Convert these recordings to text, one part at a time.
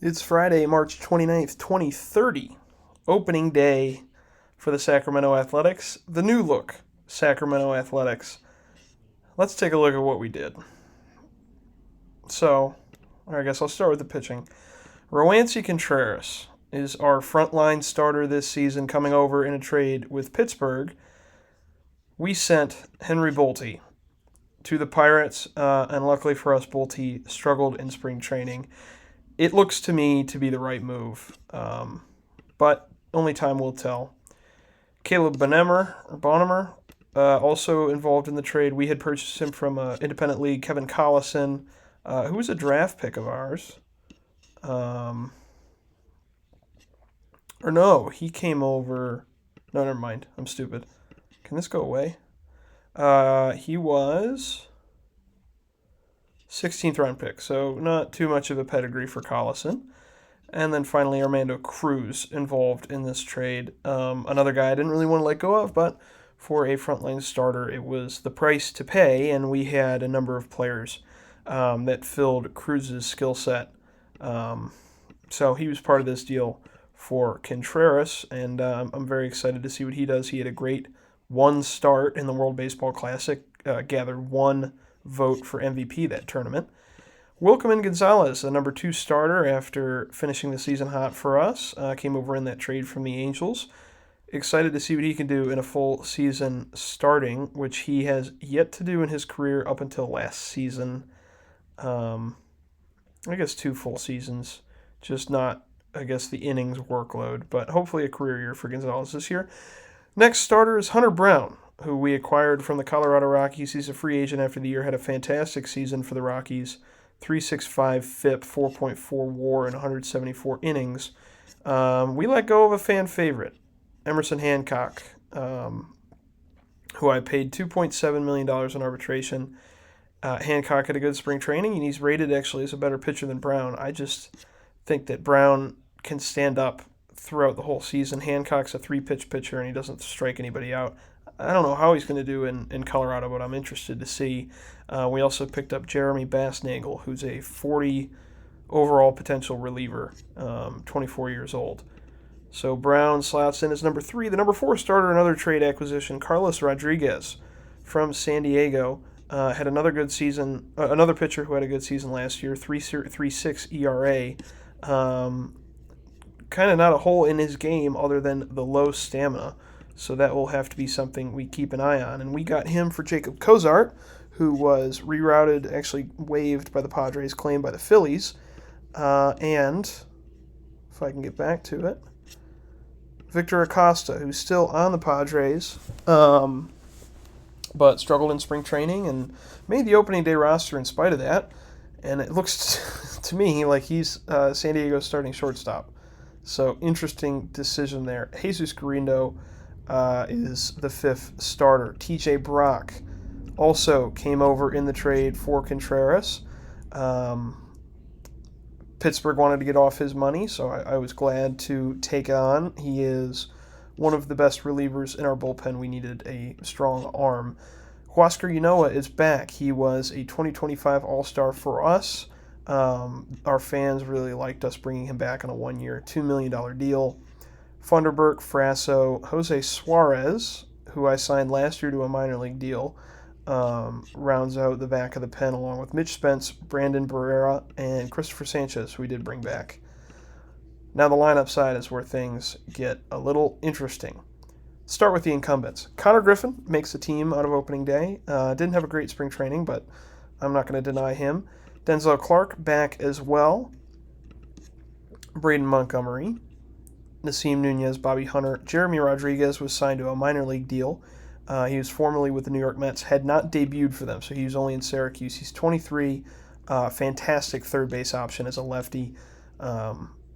It's Friday, March 29th, 2030, opening day for the Sacramento Athletics, the new look Sacramento Athletics. Let's take a look at what we did. So, I guess I'll start with the pitching. Roansy Contreras is our frontline starter this season, coming over in a trade with Pittsburgh. We sent Henry Bolte to the Pirates, and luckily for us, Bolte struggled in spring training. It looks to me to be the right move, but only time will tell. Caleb Bonnemer, also involved in the trade. We had purchased him from independent league. Kevin Collison, who was a draft pick of ours. Or no, he came over. No, never mind. I'm stupid. Can this go away? He was 16th round pick, so not too much of a pedigree for Collison. And then finally, Armando Cruz involved in this trade. Another guy I didn't really want to let go of, but for a frontline starter, it was the price to pay, and we had a number of players that filled Cruz's skill set. So he was part of this deal for Contreras, and I'm very excited to see what he does. He had a great one start in the World Baseball Classic, gathered one vote for MVP that tournament. Wilkerman Gonzalez, the number 2 starter after finishing the season hot for us, came over in that trade from the Angels. Excited to see what he can do in a full season starting, which he has yet to do in his career up until last season. I guess 2 full seasons, just not, I guess, the innings workload, but hopefully a career year for Gonzalez this year. Next starter is Hunter Brown, who we acquired from the Colorado Rockies. He's a free agent after the year, had a fantastic season for the Rockies. 3.65 FIP, 4.4 WAR, and 174 innings. We let go of a fan favorite, Emerson Hancock, who I paid $2.7 million in arbitration. Hancock had a good spring training, and he's rated actually as a better pitcher than Brown. I just think that Brown can stand up throughout the whole season. Hancock's a 3-pitch pitcher, and he doesn't strike anybody out. I don't know how he's going to do in Colorado, but I'm interested to see. We also picked up Jeremy Bassnagel, who's a 40 overall potential reliever, 24 years old. So Brown slots in as number 3. The number 4 starter, another trade acquisition, Carlos Rodriguez from San Diego. Had another good season, another pitcher who had a good season last year, 3.36 ERA. Kind of not a hole in his game other than the low stamina. So that will have to be something we keep an eye on. And we got him for Jacob Cozart, who was rerouted, actually waived by the Padres, claimed by the Phillies. And, if I can get back to it, Victor Acosta, who's still on the Padres, but struggled in spring training and made the opening day roster in spite of that. And it looks to me like he's San Diego's starting shortstop. So interesting decision there. Jesus Gurindo is the 5th starter. TJ Brock also came over in the trade for Contreras. Pittsburgh wanted to get off his money, so I was glad to take on. He is one of the best relievers in our bullpen. We needed a strong arm. Huascar Ynoa is back. He was a 2025 All-Star for us. Our fans really liked us bringing him back on a 1-year, $2 million deal. Funderburk, Frasso, Jose Suarez, who I signed last year to a minor league deal, rounds out the back of the pen along with Mitch Spence, Brandon Barrera, and Christopher Sanchez, who we did bring back. Now the lineup side is where things get a little interesting. Start with the incumbents. Connor Griffin makes the team out of opening day. Didn't have a great spring training, but I'm not going to deny him. Denzel Clark back as well. Braden Montgomery, Nasim Nunez, Bobby Hunter. Jeremy Rodriguez was signed to a minor league deal. He was formerly with the New York Mets, had not debuted for them, so he was only in Syracuse. He's 23, fantastic third base option as a lefty.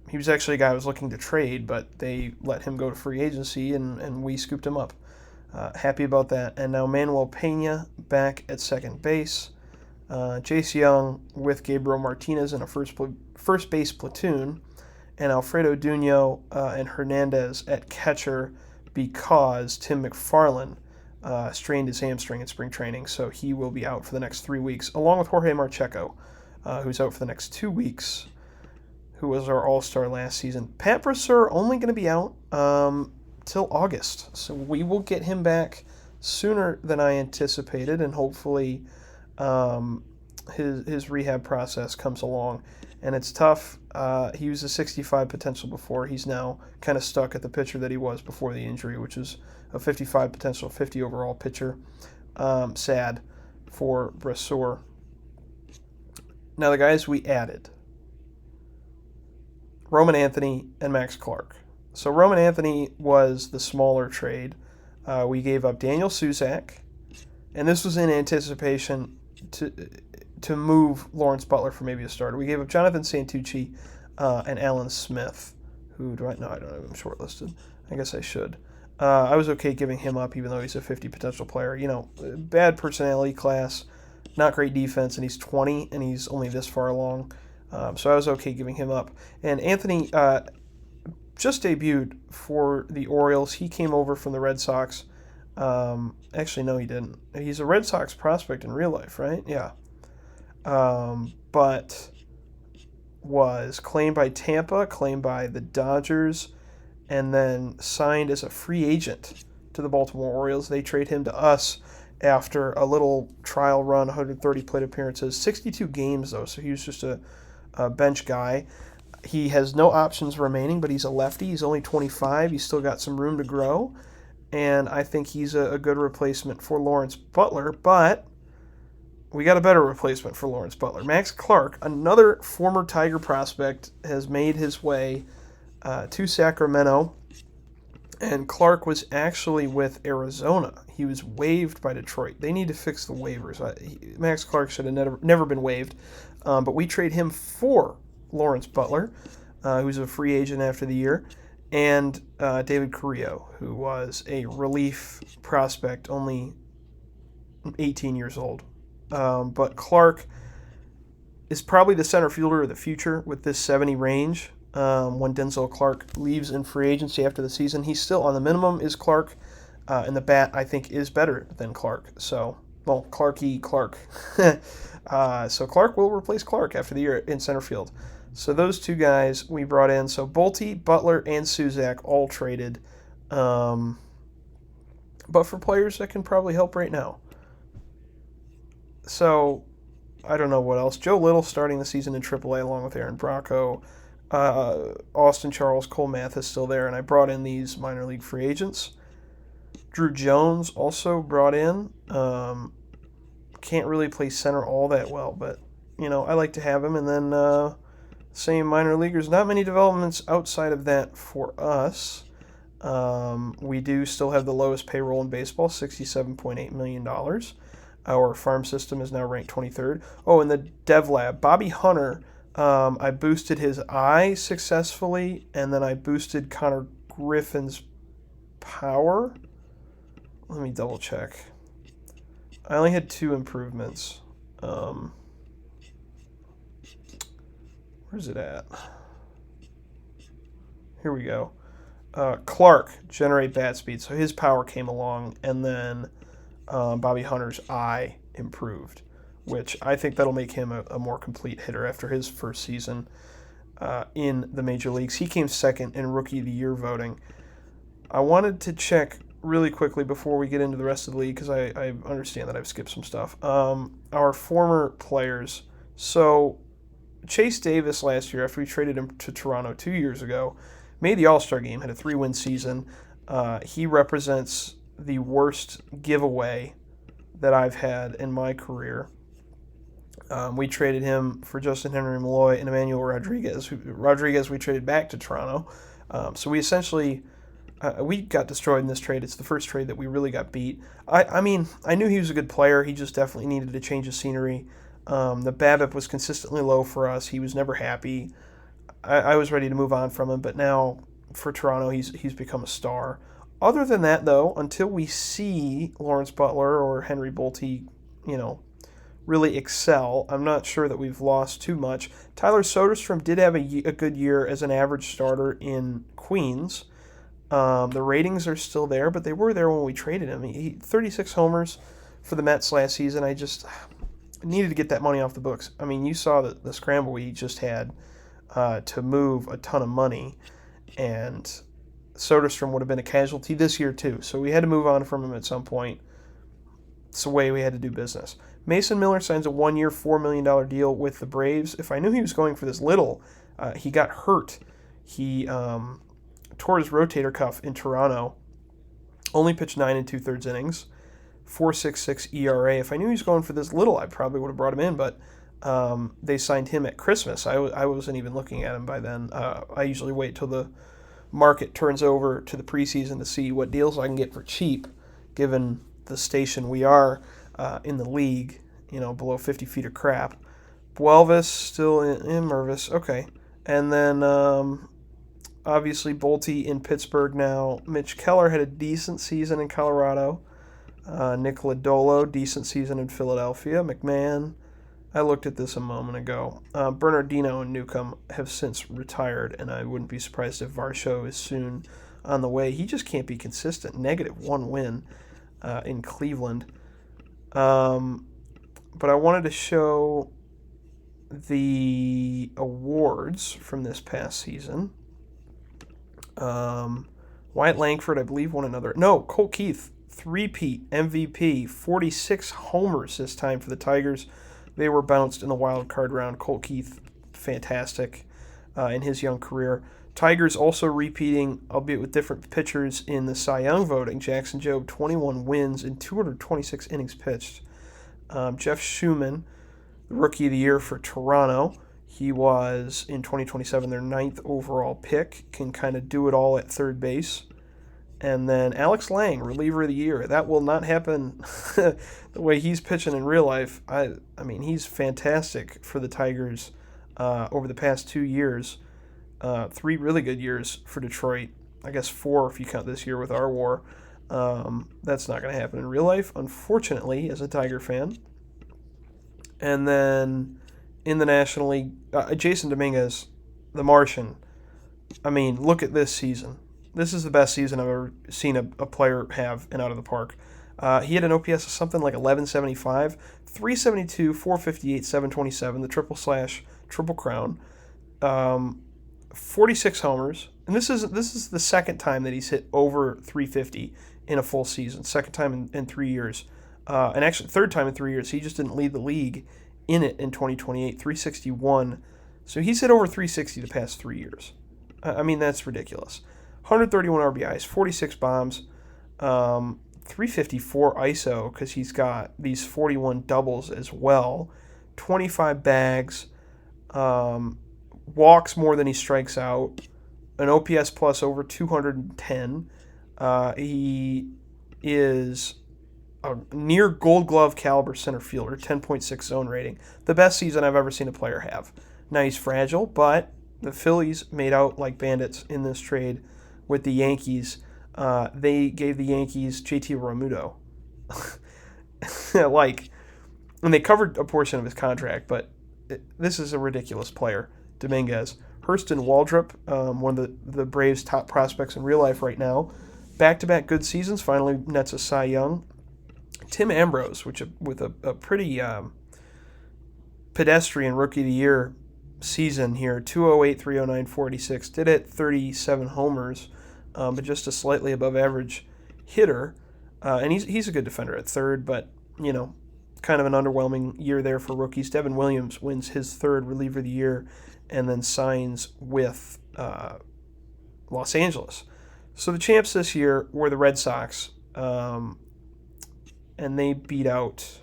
He was actually a guy I was looking to trade, but they let him go to free agency, and we scooped him up. Happy about that. And now Manuel Pena back at second base. Jace Young with Gabriel Martinez in a first base platoon. And Alfredo Duno and Hernandez at catcher because Tim McFarland strained his hamstring in spring training, so he will be out for the next 3 weeks, along with Jorge Marcheco, who's out for the next 2 weeks, who was our all-star last season. Pat Brasseur only going to be out till August, so we will get him back sooner than I anticipated, and hopefully his rehab process comes along. And it's tough. He was a 65 potential before. He's now kind of stuck at the pitcher that he was before the injury, which is a 55 potential, 50 overall pitcher. Sad for Brasseur. Now the guys we added: Roman Anthony and Max Clark. So Roman Anthony was the smaller trade. We gave up Daniel Suzak, and this was in anticipation to move Lawrence Butler for maybe a starter. We gave up Jonathan Santucci and Alan Smith, who do I? No, I don't have him shortlisted. I guess I should. I was okay giving him up, even though he's a 50 potential player. You know, bad personality class, not great defense, and he's 20, and he's only this far along. So I was okay giving him up. And Anthony just debuted for the Orioles. He came over from the Red Sox. Actually, no, he didn't. He's a Red Sox prospect in real life, right? Yeah. But was claimed by Tampa, claimed by the Dodgers, and then signed as a free agent to the Baltimore Orioles. They trade him to us after a little trial run, 130 plate appearances, 62 games though, so he was just a bench guy. He has no options remaining, but he's a lefty. He's only 25. He's still got some room to grow, and I think he's a good replacement for Lawrence Butler, but we got a better replacement for Lawrence Butler. Max Clark, another former Tiger prospect, has made his way to Sacramento, and Clark was actually with Arizona. He was waived by Detroit. They need to fix the waivers. Max Clark should have never been waived, but we trade him for Lawrence Butler, who's a free agent after the year, and David Carrillo, who was a relief prospect, only 18 years old. But Clark is probably the center fielder of the future with this 70 range. When Denzel Clark leaves in free agency after the season, he's still on the minimum, is Clark, and the bat, I think, is better than Clark. So, well, Clark. So Clark will replace Clark after the year in center field. So those two guys we brought in. So Bolte, Butler, and Suzak all traded, but for players that can probably help right now. So I don't know what else. Joe Little starting the season in AAA along with Aaron Bracco. Austin Charles, Cole Mathis still there, and I brought in these minor league free agents. Drew Jones also brought in. Can't really play center all that well, but I like to have him. And then same minor leaguers. Not many developments outside of that for us. We do still have the lowest payroll in baseball, $67.8 million. Our farm system is now ranked 23rd. Oh, and the Dev Lab, Bobby Hunter. I boosted his eye successfully, and then I boosted Connor Griffin's power. Let me double check. I only had 2 improvements. Where's it at? Here we go. Clark, generate bat speed. So his power came along, and then Bobby Hunter's eye improved, which I think that'll make him a more complete hitter after his first season in the major leagues. He came second in Rookie of the Year voting. I wanted to check really quickly before we get into the rest of the league, because I understand that I've skipped some stuff. Our former players. So Chase Davis last year, after we traded him to Toronto 2 years ago, made the All-Star game, had a 3-win season. He represents the worst giveaway that I've had in my career. We traded him for Justin Henry Malloy and Emmanuel Rodriguez. Rodriguez we traded back to Toronto. So we essentially, we got destroyed in this trade. It's the first trade that we really got beat. I mean, I knew he was a good player. He just definitely needed to change of scenery. The BABIP was consistently low for us. He was never happy. I was ready to move on from him, but now for Toronto, he's become a star. Other than that, though, until we see Lawrence Butler or Henry Bolte, really excel, I'm not sure that we've lost too much. Tyler Soderstrom did have a good year as an average starter in Queens. The ratings are still there, but they were there when we traded him. He 36 homers for the Mets last season. I just needed to get that money off the books. I mean, you saw the scramble he just had to move a ton of money, and Soderstrom would have been a casualty this year too. So we had to move on from him at some point. It's the way we had to do business. Mason Miller signs a 1-year, $4 million deal with the Braves. If I knew he was going for this little, he got hurt. He tore his rotator cuff in Toronto. Only pitched 9 2/3 innings. 4.66 ERA. If I knew he was going for this little, I probably would have brought him in, but they signed him at Christmas. I wasn't even looking at him by then. I usually wait till the market turns over to the preseason to see what deals I can get for cheap, given the station we are in the league, below 50 feet of crap. Buelvis still in Mervis. Okay. And then obviously Bolte in Pittsburgh now. Mitch Keller had a decent season in Colorado. Nick Lodolo, decent season in Philadelphia. McMahon, I looked at this a moment ago. Bernardino and Newcomb have since retired, and I wouldn't be surprised if Varsho is soon on the way. He just can't be consistent. -1 win in Cleveland. But I wanted to show the awards from this past season. Wyatt Langford, I believe, won another. No, Colt Keith, 3-peat MVP, 46 homers this time for the Tigers. They were bounced in the wild card round. Colt Keith, fantastic in his young career. Tigers also repeating, albeit with different pitchers, in the Cy Young voting. Jackson Jobe, 21 wins in 226 innings pitched. Jeff Schumann, the Rookie of the Year for Toronto. He was, in 2027, their 9th overall pick. Can kind of do it all at third base. And then Alex Lang, Reliever of the Year. That will not happen the way he's pitching in real life. I mean, he's fantastic for the Tigers over the past 2 years. 3 really good years for Detroit. I guess 4 if you count this year with our war. That's not going to happen in real life, unfortunately, as a Tiger fan. And then in the National League, Jason Dominguez, the Martian. I mean, look at this season. This is the best season I've ever seen a player have and out of the park. He had an OPS of something like 1175, 372, 458, 727, the triple crown, 46 homers, and this is the second time that he's hit over 350 in a full season. Second time in 3 years, and actually third time in 3 years. He just didn't lead the league in it in 2028, 361. So he's hit over 360 the past 3 years. I mean, that's ridiculous. 131 RBIs, 46 bombs, 354 ISO because he's got these 41 doubles as well, 25 bags, walks more than he strikes out, an OPS plus over 210. He is a near Gold Glove caliber center fielder, 10.6 zone rating. The best season I've ever seen a player have. Now he's fragile, but the Phillies made out like bandits in this trade with the Yankees. They gave the Yankees JT Realmuto. And they covered a portion of his contract, but this is a ridiculous player, Dominguez. Hurston Waldrop, one of the Braves' top prospects in real life right now. Back-to-back good seasons, finally nets a Cy Young. Tim Ambrose, with a pretty pedestrian Rookie of the Year season here, 208, 309, 486, did it 37 homers, but just a slightly above average hitter. And he's a good defender at third, but, kind of an underwhelming year there for rookies. Devin Williams wins his third Reliever of the Year and then signs with Los Angeles. So the champs this year were the Red Sox, and they beat out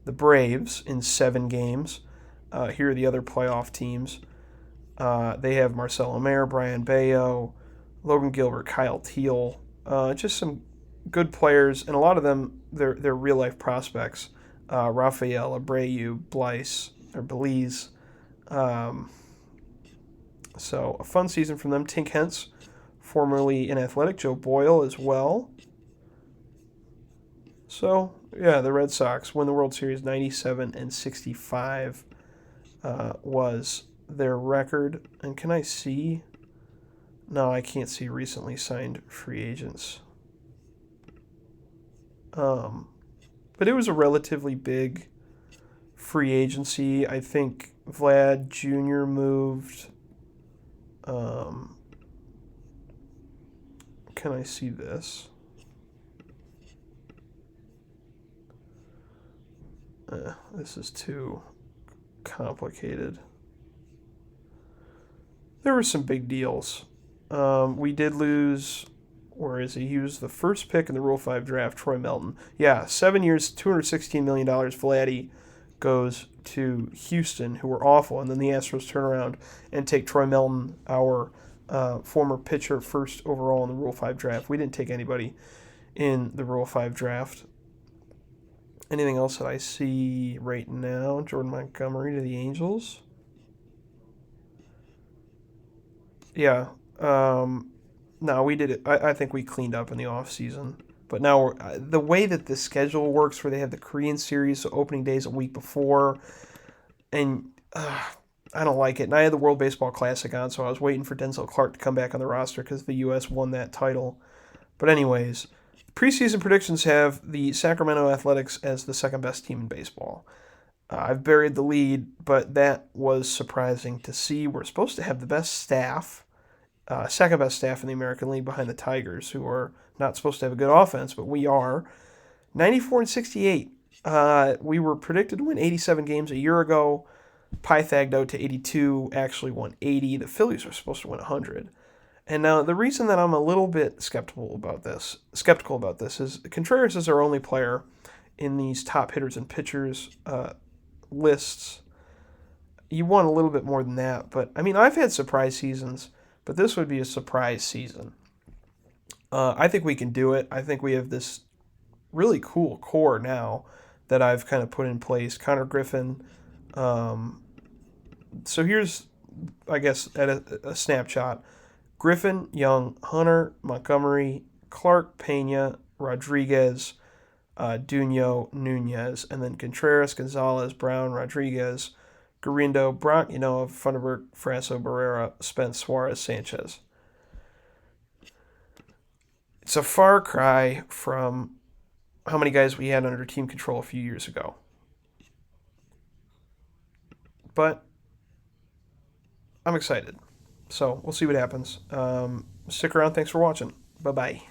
the Braves in 7 games. Here are the other playoff teams. They have Marcelo Mayer, Brian Bayo, Logan Gilbert, Kyle Teal, just some good players, and a lot of them, they're real-life prospects. Rafael Abreu, Belize. So a fun season from them. Tink Hence, formerly in Athletic, Joe Boyle as well. So, yeah, the Red Sox win the World Series 97-65 was their record. And can I see? No, I can't see recently signed free agents. But it was a relatively big free agency. I think Vlad Jr. moved. Um, can I see this? This is too complicated. There were some big deals. We did lose. Where is he? He was the first pick in the Rule 5 draft, Troy Melton. Yeah, 7 years, $216 million. Vladdy goes to Houston, who were awful, and then the Astros turn around and take Troy Melton, our former pitcher, first overall in the Rule 5 draft. We didn't take anybody in the Rule 5 draft. Anything else that I see right now? Jordan Montgomery to the Angels. Yeah. No, we did it. I think we cleaned up in the off season. But now the way that the schedule works, where they have the Korean series, so opening days a week before, and I don't like it. And I had the World Baseball Classic on, so I was waiting for Denzel Clark to come back on the roster because the U.S. won that title. But anyways, preseason predictions have the Sacramento Athletics as the second best team in baseball. I've buried the lead, but that was surprising to see. We're supposed to have the best staff, second best staff in the American League behind the Tigers, who are not supposed to have a good offense, but we are. 94 and 68. We were predicted to win 87 games a year ago. Pythagged out to 82, actually won 80. The Phillies were supposed to win 100. And now the reason that I'm a little bit skeptical about this is Contreras is our only player in these top hitters and pitchers lists. You want a little bit more than that, but I mean, I've had surprise seasons, but this would be a surprise season. I think we can do it. I think we have this really cool core now that I've kind of put in place. Connor Griffin. So here's, I guess, at a snapshot. Griffin, Young, Hunter, Montgomery, Clark, Pena, Rodriguez, Duno, Nunez, and then Contreras, Gonzalez, Brown, Rodriguez, Garindo, Brock, Funderburg, Frasso, Barrera, Spence, Suarez, Sanchez. It's a far cry from how many guys we had under team control a few years ago. But I'm excited. So we'll see what happens. Stick around. Thanks for watching. Bye-bye.